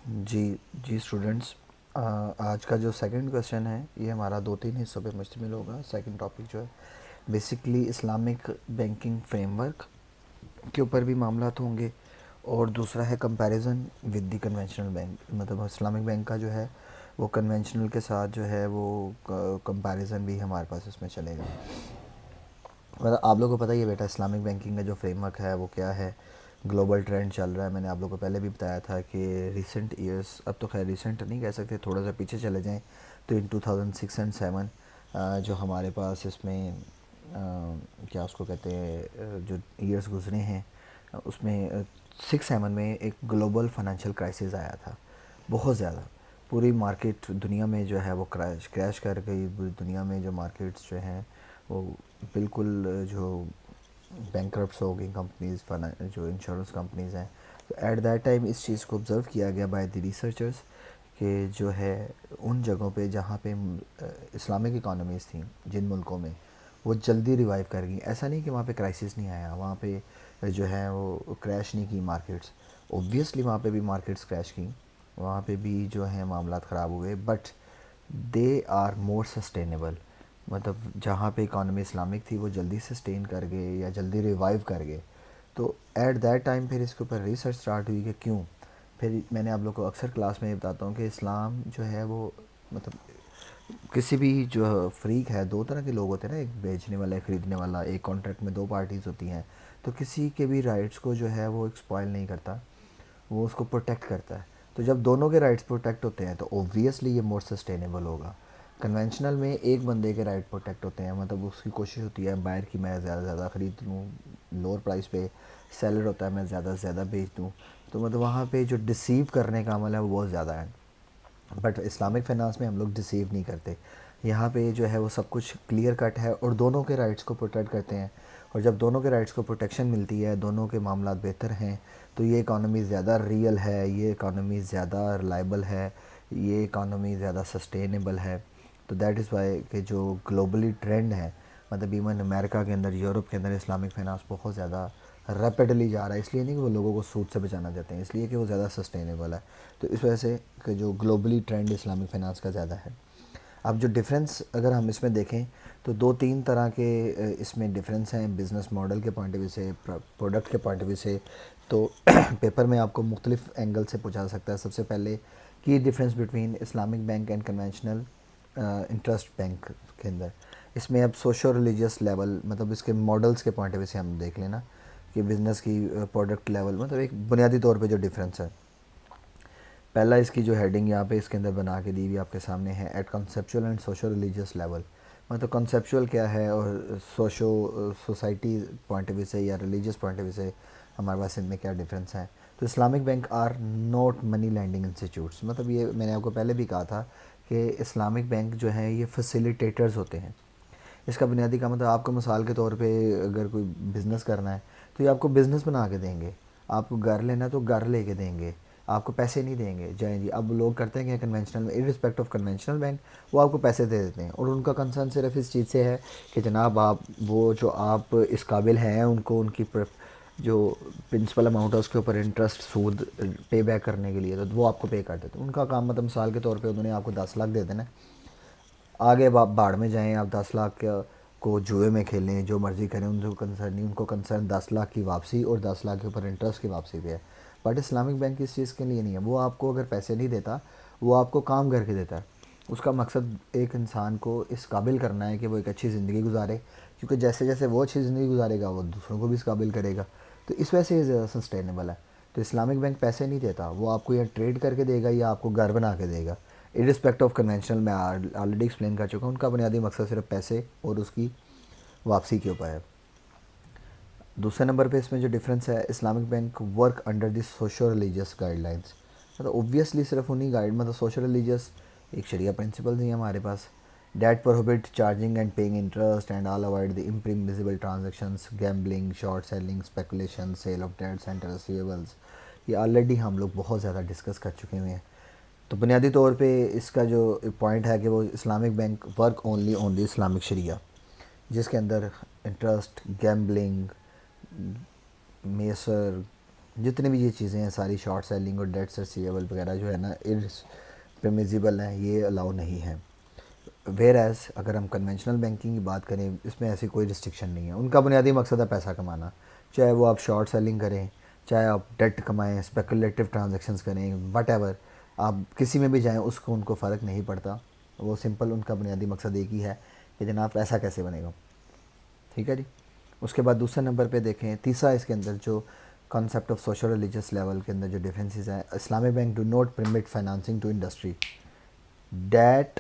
جی students, آج کا جو سیکنڈ کویشچن ہے یہ ہمارا 2-3 حصوں پہ مشتمل ہوگا. سیکنڈ ٹاپک جو ہے basically Islamic banking frame work کے اوپر بھی معاملات ہوں گے، اور دوسرا ہے comparison with the conventional bank. مطلب اسلامک بینک کا جو ہے وہ کنونشنل کے ساتھ جو ہے وہ کمپیریزن بھی ہمارے پاس اس میں چلے گا. مطلب آپ لوگوں کو پتہ ہی ہے بیٹا اسلامک بینکنگ کا جو فریم ورک ہے وہ کیا ہے. گلوبل ٹرینڈ چل رہا ہے. میں نے آپ لوگوں کو پہلے بھی بتایا تھا کہ ریسنٹ ایئرس، اب تو خیر ریسنٹ نہیں کہہ سکتے، تھوڑا سا پیچھے چلے جائیں تو ان 2006 اینڈ 7 جو ہمارے پاس اس میں کیا اس کو کہتے ہیں جو ایئرس گزرے ہیں اس میں 6-7 میں ایک گلوبل فائنینشیل کرائسس آیا تھا. بہت زیادہ پوری مارکیٹ دنیا میں جو ہے وہ کریش کر گئی. دنیا میں جو مارکیٹس جو ہیں وہ بالکل جو بینکرپٹس ہو گئی کمپنیز، جو انشورنس کمپنیز ہیں. تو ایٹ دیٹ ٹائم اس چیز کو آبزرو کیا گیا بائی دی ریسرچرز کہ جو ہے ان جگہوں پہ جہاں پہ اسلامک اکانومیز تھیں جن ملکوں میں، وہ جلدی ریوائیو کر گئیں. ایسا نہیں کہ وہاں پہ کرائسس نہیں آیا، وہاں پہ جو ہے وہ کریش نہیں کی مارکیٹس. اوبویسلی وہاں پہ بھی مارکیٹس کریش کی، وہاں پہ بھی جو ہیں معاملات خراب ہوئے، but they are more sustainable. مطلب جہاں پہ اکانومی اسلامک تھی وہ جلدی سسٹین کر گئے یا جلدی ریوائیو کر گئے. تو ایٹ دیٹ ٹائم پھر اس کے اوپر ریسرچ اسٹارٹ ہوئی کہ کیوں. پھر میں نے آپ لوگ کو اکثر کلاس میں یہ بتاتا ہوں کہ اسلام جو ہے وہ مطلب کسی بھی جو فریق ہے، دو طرح کے لوگ ہوتے ہیں نا، ایک بیچنے والا ایک خریدنے والا. ایک کانٹریکٹ میں دو پارٹیز ہوتی ہیں، تو کسی کے بھی رائٹس کو جو ہے وہ ایکسپوائل نہیں کرتا، وہ اس کو پروٹیکٹ کرتا ہے. تو جب دونوں کے رائٹس پروٹیکٹ ہوتے ہیں تو اوبویسلی یہ مور سسٹینیبل ہوگا. کنونشنل میں ایک بندے کے رائٹ پروٹیکٹ ہوتے ہیں، مطلب اس کی کوشش ہوتی ہے بائر کی میں زیادہ سے زیادہ خرید لوں، لوور پرائس پہ. سیلر ہوتا ہے میں زیادہ سے زیادہ بیچ دوں. تو مطلب وہاں پہ جو ڈسیو کرنے کا عمل ہے وہ بہت زیادہ ہے. بٹ اسلامک فائنانس میں ہم لوگ ڈسیو نہیں کرتے. یہاں پہ جو ہے وہ سب کچھ کلیئر کٹ ہے اور دونوں کے رائٹس کو پروٹیکٹ کرتے ہیں. اور جب دونوں کے رائٹس کو پروٹیکشن ملتی ہے، دونوں کے معاملات بہتر ہیں، تو یہ اکانومی زیادہ ریئل ہے، یہ اکانومی زیادہ ریلائبل ہے، یہ اکانومی زیادہ سسٹینیبل ہے. تو دیٹ از وائی کہ جو گلوبلی ٹرینڈ ہے، مطلب ایون امریکہ کے اندر، یورپ کے اندر اسلامک فائنانس بہت زیادہ ریپڈلی جا رہا ہے. اس لیے نہیں کہ وہ لوگوں کو سود سے بچانا چاہتے ہیں، اس لیے کہ وہ زیادہ سسٹینیبل ہے. تو اس وجہ سے کہ جو گلوبلی ٹرینڈ اسلامک فائنانس کا زیادہ ہے. اب جو ڈفرینس اگر ہم اس میں دیکھیں تو 2-3 طرح کے اس میں ڈفرینس ہیں بزنس ماڈل کے پوائنٹ آف ویو سے، پروڈکٹ کے پوائنٹ آف ویو سے. تو پیپر میں آپ کو مختلف اینگل سے پوچھا سکتا ہے. سب سے پہلے کی difference between Islamic bank and conventional interest bank کے اندر. اس میں اب سوشو ریلیجیس لیول، مطلب اس کے ماڈلس کے پوائنٹ آف ویو سے ہم دیکھ لینا کہ بزنس کی پروڈکٹ لیول، مطلب ایک بنیادی طور پہ جو ڈفرینس ہے. پہلا اس کی جو ہیڈنگ یہاں پہ اس کے اندر بنا کے دی ہوئی آپ کے سامنے ہے، at conceptual and socio religious level. مطلب کنسیپچول کیا ہے اور سوسائٹی پوائنٹ آف ویو سے یا ریلیجیس پوائنٹ آف ویو سے ہمارے پاس ان میں کیا ڈفرینس ہیں. تو Islamic bank are not money lending institutes. مطلب یہ میں نے آپ کو پہلے بھی کہا تھا کہ اسلامک بینک جو ہیں یہ فیسیلیٹیٹرز ہوتے ہیں. اس کا بنیادی کا مطلب آپ کو مثال کے طور پہ اگر کوئی بزنس کرنا ہے تو یہ آپ کو بزنس بنا کے دیں گے. آپ کو گھر لینا ہے تو گھر لے کے دیں گے، آپ کو پیسے نہیں دیں گے. جائیں جی اب لوگ کرتے ہیں کہ کنونشنل میں ارسپیکٹ آف کنونشنل بینک وہ آپ کو پیسے دے دیتے ہیں، اور ان کا کنسرن صرف اس چیز سے ہے کہ جناب آپ وہ جو آپ اس قابل ہیں ان کو ان کی جو پرنسپل اماؤنٹ ہے اس کے اوپر انٹرسٹ سود پے بیک کرنے کے لیے، تو وہ آپ کو پے کر دیتے ہیں. ان کا کام مطلب مثال کے طور پہ انہوں نے آپ کو 10 لاکھ دے دینا، آگے آپ باڑ میں جائیں، آپ 10 لاکھ کو جوئے میں کھیلیں، جو مرضی کریں، ان کو کنسرن نہیں. ان کو کنسرن 10 لاکھ کی واپسی اور 10 لاکھ کے اوپر انٹرسٹ کی واپسی پہ ہے. بٹ اسلامک بینک اس چیز کے لیے نہیں ہے. وہ آپ کو اگر پیسے نہیں دیتا، وہ آپ کو کام کر کے دیتا ہے. اس کا مقصد ایک انسان کو اس قابل کرنا ہے کہ وہ ایک اچھی زندگی گزارے، کیونکہ جیسے جیسے وہ اچھی زندگی گزارے گا وہ دوسروں کو بھی اس قابل کرے گا. تو اس وجہ سے یہ زیادہ سسٹینیبل ہے. تو اسلامک بینک پیسے نہیں دیتا، وہ آپ کو یا ٹریڈ کر کے دے گا یا آپ کو گھر بنا کے دے گا. ارسپیکٹ آف کنونشنل میں آلریڈی ایکسپلین کر چکا ہوں، ان کا بنیادی مقصد صرف پیسے اور اس کی واپسی کے اوپر ہے. دوسرے نمبر پہ اس میں جو ڈفرینس ہے، Islamic bank work under the socio religious guide lines. مطلب اوبویسلی صرف انہیں گائیڈ، مطلب سوشل ریلیجیس ایک شریعہ پرنسپلز ہیں ہمارے پاس. That prohibit charging and paying interest and all avoid the impermissible transactions, gambling, short selling, speculation, sale of debts and receivables. یہ already ہم لوگ بہت زیادہ ڈسکس کر چکے ہوئے ہیں. تو بنیادی طور پہ اس کا جو پوائنٹ ہے کہ وہ Islamic bank work only on the Islamic شریعہ، جس کے اندر انٹرسٹ، گیمبلنگ، میسر، جتنی بھی یہ چیزیں ہیں ساری شارٹ سیلنگ اور ڈیٹس ریسیویبل وغیرہ جو ہے نا پرمیزیبل ہیں، یہ الاؤ نہیں ہے. ویئر ایز اگر ہم کنونشنل بینکنگ کی بات کریں اس میں ایسی کوئی ریسٹرکشن نہیں ہے. ان کا بنیادی مقصد ہے پیسہ کمانا، چاہے وہ آپ شارٹ سیلنگ کریں، چاہے آپ ڈیٹ کمائیں، اسپیکولیٹو ٹرانزیکشنز کریں، وٹ ایور آپ کسی میں بھی جائیں اس کو ان کو فرق نہیں پڑتا. وہ سمپل ان کا بنیادی مقصد ایک ہی ہے کہ جناب پیسہ کیسے بنے گا. ٹھیک ہے جی. اس کے بعد دوسرے نمبر پہ دیکھیں تیسرا اس کے اندر جو concept of social religious level کے اندر جو ڈفرینسز ہیں. Islamic bank do not permit financing to industry that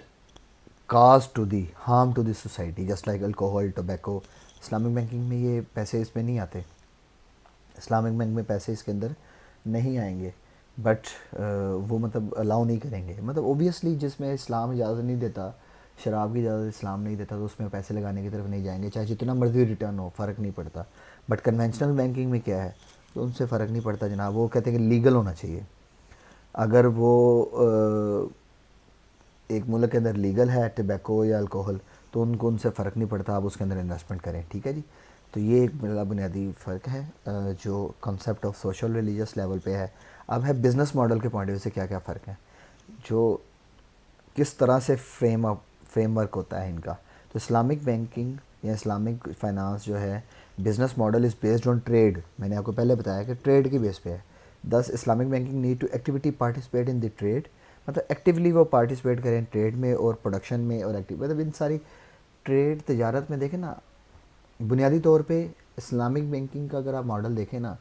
cause to the harm to the society just like alcohol tobacco. Islamic banking میں یہ پیسے اس میں نہیں آتے. اسلامک بینک میں پیسے اس کے اندر نہیں آئیں گے، بٹ وہ مطلب الاؤ نہیں کریں گے. مطلب اوبیسلی جس میں اسلام اجازت نہیں دیتا، شراب کی اجازت اسلام نہیں دیتا، تو اس میں پیسے لگانے کی طرف نہیں جائیں گے، چاہے جتنا مرضی ریٹرن ہو، فرق نہیں پڑتا. بٹ کنونشنل بینکنگ میں کیا ہے، تو ان سے فرق نہیں پڑتا جناب. وہ کہتے ہیں کہ لیگل ہونا چاہیے. اگر وہ ایک ملک کے اندر لیگل ہے ٹبیکو یا الکوہل، تو ان سے فرق نہیں پڑتا، آپ اس کے اندر انویسٹمنٹ کریں. ٹھیک ہے جی. تو یہ ایک میرا بنیادی فرق ہے جو concept of social religious level پہ ہے. اب ہے بزنس ماڈل کے پوائنٹ آف ویو سے کیا کیا فرق ہے، جو کس طرح سے فریم ورک ہوتا ہے ان کا. تو اسلامک بینکنگ یا اسلامک فائنانس جو ہے business model is based on trade. میں نے آپ کو پہلے بتایا کہ ٹریڈ کی بیس پہ ہے. This Islamic banking need to activity participate in the trade. مطلب ایکٹیولی وہ پارٹیسپیٹ کریں ٹریڈ میں اور پروڈکشن میں اور مطلب ان ساری ٹریڈ تجارت میں. دیکھیں نا بنیادی طور پہ اسلامک بینکنگ کا اگر آپ ماڈل دیکھیں نا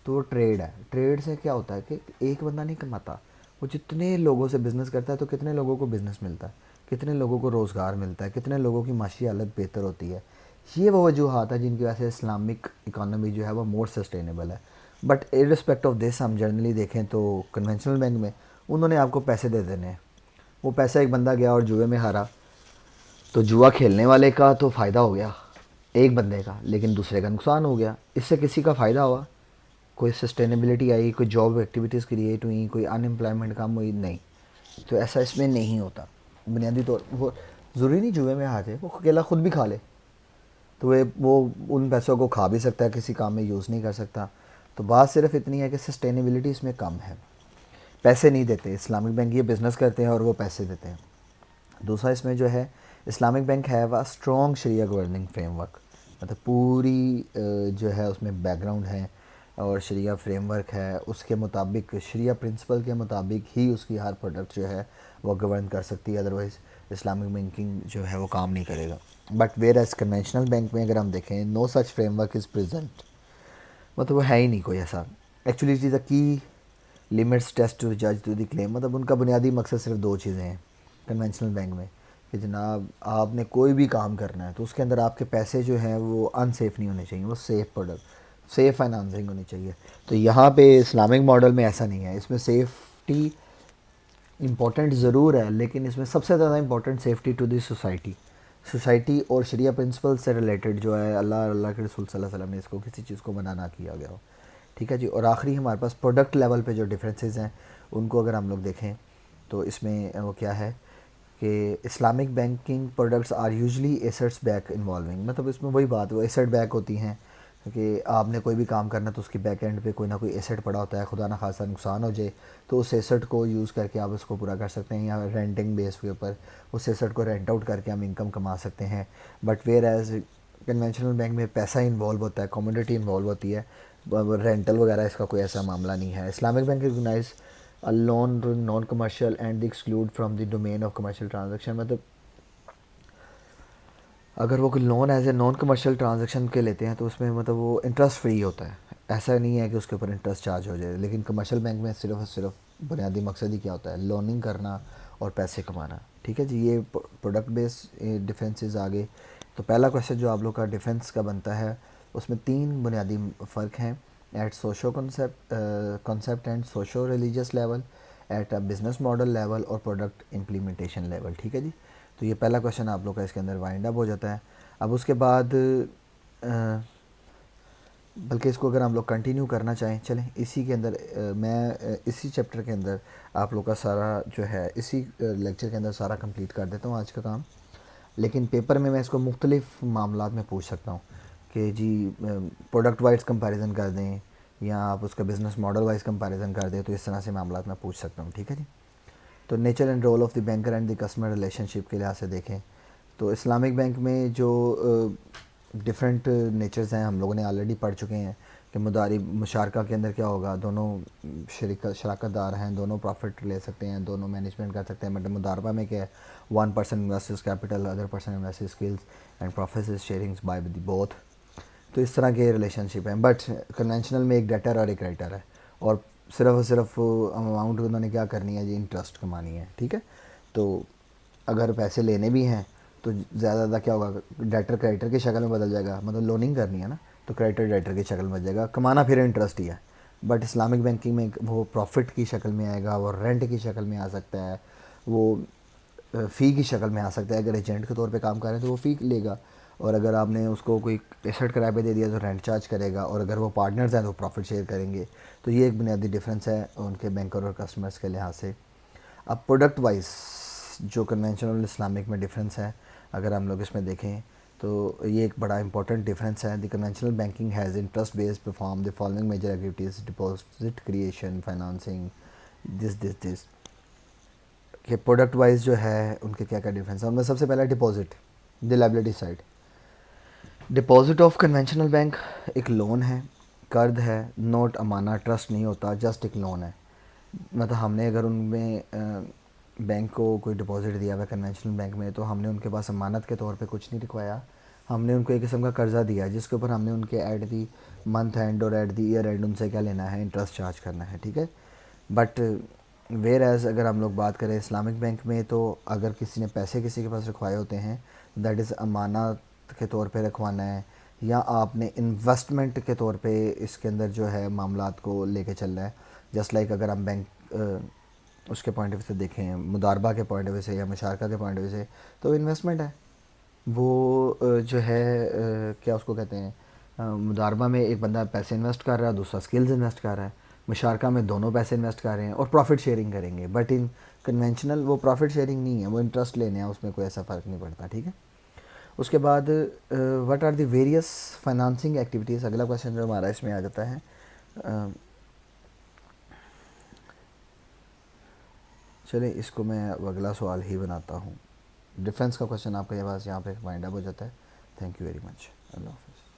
تو وہ ٹریڈ ہے. ٹریڈ سے کیا ہوتا ہے کہ ایک بندہ نہیں کماتا، وہ جتنے لوگوں سے بزنس کرتا ہے تو کتنے لوگوں کو بزنس ملتا ہے، کتنے لوگوں کو روزگار ملتا ہے، کتنے لوگوں کی معاشی حالت بہتر ہوتی ہے. یہ وہ وجوہات ہیں جن کی وجہ سے اسلامک اکانومی جو ہے وہ مور سسٹینیبل ہے. بٹ ارسپیکٹ آف دس ہم جنرلی دیکھیں تو کنونشنل بینک میں انہوں نے آپ کو پیسے دے دینے ہیں. وہ پیسہ ایک بندہ گیا اور جوئے میں ہارا، تو جوا کھیلنے والے کا تو فائدہ ہو گیا ایک بندے کا، لیکن دوسرے کا نقصان ہو گیا. اس سے کسی کا فائدہ ہوا، کوئی سسٹینیبلٹی آئی، کوئی جاب ایکٹیویٹیز کریٹ ہوئیں، کوئی ان امپلائمنٹ کم ہوئی؟ نہیں. تو ایسا اس میں نہیں ہوتا. بنیادی طور وہ ضروری نہیں جوئے میں ہار جائے، وہ اکیلا خود بھی کھا لے تو وہ ان پیسوں کو کھا بھی سکتا ہے، کسی کام میں یوز نہیں کر سکتا. تو بات صرف اتنی ہے کہ سسٹینیبلٹی اس میں کم ہے. پیسے نہیں دیتے اسلامک بینک، یہ بزنس کرتے ہیں اور وہ پیسے دیتے ہیں. دوسرا اس میں جو ہے Islamic bank have a strong شریعہ گورننگ فریم ورک. مطلب پوری جو ہے اس میں بیک گراؤنڈ ہے اور شریعہ فریم ورک ہے. اس کے مطابق شریعہ پرنسپل کے مطابق ہی اس کی ہر پروڈکٹ جو ہے وہ گورن کر سکتی ہے، ادروائز اسلامک بینکنگ جو ہے وہ کام نہیں کرے گا. But whereas conventional bank میں اگر ہم دیکھیں no such framework is present. مطلب وہ ہے ہی نہیں کوئی ایسا. ایکچولی اٹ از اے کی لمٹس ٹیسٹ ٹو جج ٹو دی کلیم. مطلب ان کا بنیادی مقصد صرف دو چیزیں ہیں کنونشنل بینک میں کہ جناب آپ نے کوئی بھی کام کرنا ہے تو اس کے اندر آپ کے پیسے جو ہیں وہ ان سیف نہیں ہونے چاہیے، وہ سیف پروڈکٹ، سیف فائنانسنگ ہونی چاہیے. تو یہاں پہ اسلامک ماڈل میں ایسا نہیں ہے. اس میں سیفٹی امپورٹنٹ ضرور ہے، لیکن اس میں سب سے زیادہ important safety to the society اور شریعہ پرنسپل سے ریلیٹڈ جو ہے اللہ کے رسول صلی اللہ علیہ وسلم نے اس کو کسی چیز کو منع نہ کیا گیا ہو. ٹھیک ہے جی. اور آخری ہمارے پاس پروڈکٹ لیول پہ جو ڈفرینسز ہیں ان کو اگر ہم لوگ دیکھیں تو اس میں وہ کیا ہے کہ Islamic banking products are usually assets back involving. مطلب اس میں وہی بات، وہ ایسٹ بیک ہوتی ہیں کہ آپ نے کوئی بھی کام کرنا تو اس کی بیک اینڈ پہ کوئی نہ کوئی ایسٹ پڑا ہوتا ہے. خدا نہ خاصا نقصان ہو جائے تو اس ایسٹ کو یوز کر کے آپ اس کو پورا کر سکتے ہیں، یا رینٹنگ بیس کے اوپر اس ایسٹ کو رینٹ آؤٹ کر کے ہم انکم کما سکتے ہیں. But whereas conventional bank میں پیسہ انوالو ہوتا ہے، کموڈٹی انوالو ہوتی ہے، رینٹل وغیرہ اس کا کوئی ایسا معاملہ نہیں ہے. Islamic bank recognize loan non commercial and the exclude from the domain of commercial transaction. مطلب اگر وہ کوئی loan as a non commercial transaction کے لیتے ہیں تو اس میں مطلب وہ انٹرسٹ فری ہوتا ہے. ایسا نہیں ہے کہ اس کے اوپر انٹرسٹ چارج ہو جائے. لیکن کمرشل بینک میں صرف اور صرف بنیادی مقصد ہی کیا ہوتا ہے، لوننگ کرنا اور پیسے کمانا. ٹھیک ہے جی. یہ پروڈکٹ بیس ڈیفرینسز آگے. تو پہلا کویشچن جو آپ لوگ کا ڈیفنس کا بنتا ہے اس میں تین بنیادی فرق ہیں: at socio concept and socio religious level, at a business model level اور پروڈکٹ امپلیمنٹیشن لیول. ٹھیک ہے جی. تو یہ پہلا کویشچن آپ لوگ کا اس کے اندر وائنڈ اپ ہو جاتا ہے. اب اس کے بعد بلکہ اس کو اگر ہم لوگ کنٹینیو کرنا چاہیں، چلیں اسی کے اندر میں اسی چیپٹر کے اندر آپ لوگ کا سارا جو ہے اسی لیکچر کے اندر سارا کمپلیٹ کر دیتا ہوں آج کا کام. لیکن پیپر میں اس کو مختلف معاملات میں پوچھ سکتا ہوں کہ جی پروڈکٹ وائز کمپیریزن کر دیں، یا آپ اس کا بزنس ماڈل وائز کمپیریزن کر دیں تو اس طرح سے معاملات میں پوچھ سکتا ہوں. ٹھیک ہے جی. تو nature and role of the banker and the customer relationship کے لحاظ سے دیکھیں تو اسلامک بینک میں جو ڈفرینٹ نیچرز ہیں ہم لوگوں نے آلریڈی پڑھ چکے ہیں کہ مشارکہ کے اندر کیا ہوگا, دونوں شراکت دار ہیں, دونوں پروفٹ لے سکتے ہیں, دونوں مینجمنٹ کر سکتے ہیں. مطلب مداربہ میں کیا ہے, 1% investors capital, other person investors skills and profits is sharings by the both. تو اس طرح کے ریلیشن شپ ہیں. بٹ کنونشنل میں ایک ڈیٹر اور ایک رائٹر ہے, اور صرف اماؤنٹ انہوں نے کیا کرنی ہے جی, انٹرسٹ کمانی ہے. ٹھیک ہے. تو اگر پیسے لینے بھی ہیں تو زیادہ کیا ہوگا, ڈیٹر کریڈیٹر کی شکل میں بدل جائے گا. مطلب لوننگ کرنی ہے نا, تو کریڈیٹر ڈیٹر کی شکل میں بدل جائے گا, کمانا پھر انٹرسٹ ہی ہے. بٹ اسلامک بینکنگ میں وہ پروفٹ کی شکل میں آئے گا, وہ رینٹ کی شکل میں آ سکتا ہے, وہ فی کی شکل میں آ سکتا ہے. اگر ایجنٹ کے طور پہ کام کر رہے ہیں تو وہ فی لے گا, اور اگر آپ نے اس کو کوئی ایسٹ کرائے پہ دے دیا تو رینٹ چارج کرے گا, اور اگر وہ پارٹنرز ہیں تو پروفٹ شیئر کریں گے. تو یہ ایک بنیادی ڈفرینس ہے ان کے بینکر اور کسٹمرز کے لحاظ سے. اب پروڈکٹ وائز جو کنونشنل اسلامک میں ڈفرینس ہے, اگر ہم لوگ اس میں دیکھیں تو یہ ایک بڑا امپورٹنٹ ڈفرینس ہے. The conventional banking has interest base perform the following major activities: deposit creation, financing, this کہ پروڈکٹ وائز جو ہے ان کے کیا کیا ڈفرینس ہے. ان میں سب سے پہلا deposit, the liability side. Deposit of conventional bank ایک لون ہے, قرض ہے, نوٹ امانہ, ٹرسٹ نہیں ہوتا, جسٹ ایک لون ہے. مطلب ہم نے اگر ان میں بینک کو کوئی ڈپازٹ دیا ہوا ہے کنونشنل بینک میں, تو ہم نے ان کے پاس امانت کے طور پہ کچھ نہیں رکھوایا, ہم نے ان کو ایک قسم کا قرضہ دیا جس کے اوپر ہم نے ان کے ایٹ دی منتھ اینڈ اور ایٹ دی ایئر اینڈ ان سے کیا لینا ہے, انٹرسٹ چارج کرنا ہے. ٹھیک ہے. بٹ ویئر ایز اگر ہم لوگ بات کریں اسلامک بینک میں, تو اگر کسی نے پیسے کسی کے پاس رکھوائے ہوتے ہیں, دیٹ از امانت کے طور پہ رکھوانا ہے, یا آپ نے انویسٹمنٹ کے طور پہ اس کے اندر جو ہے معاملات کو لے کے چلنا ہے. جسٹ لائک اگر ہم بینک اس کے پوائنٹ آف ویو سے دیکھیں, مداربہ کے پوائنٹ آف ویو سے یا مشارکہ کے پوائنٹ آف ویو سے, تو انویسٹمنٹ ہے. وہ جو ہے کیا اس کو کہتے ہیں, مداربہ میں ایک بندہ پیسے انویسٹ کر رہا ہے, دوسرا اسکلز انویسٹ کر رہا ہے. مشارکہ میں دونوں پیسے انویسٹ کر رہے ہیں اور پروفٹ شیئرنگ کریں گے. بٹ ان کنونشنل وہ پروفٹ شیئرنگ نہیں ہے, وہ انٹرسٹ لینے ہیں, اس میں کوئی ایسا فرق نہیں پڑتا. ٹھیک ہے. اس کے بعد what are the various financing activities, اگلا کویشچن جو ہمارا اس میں آ جاتا ہے. چلیں اس کو میں اگلا سوال ہی بناتا ہوں. ڈیفرنس کا کویشچن آپ کے پاس یہاں پہ مائنڈ اپ ہو جاتا ہے. Thank you very much. اللہ حافظ.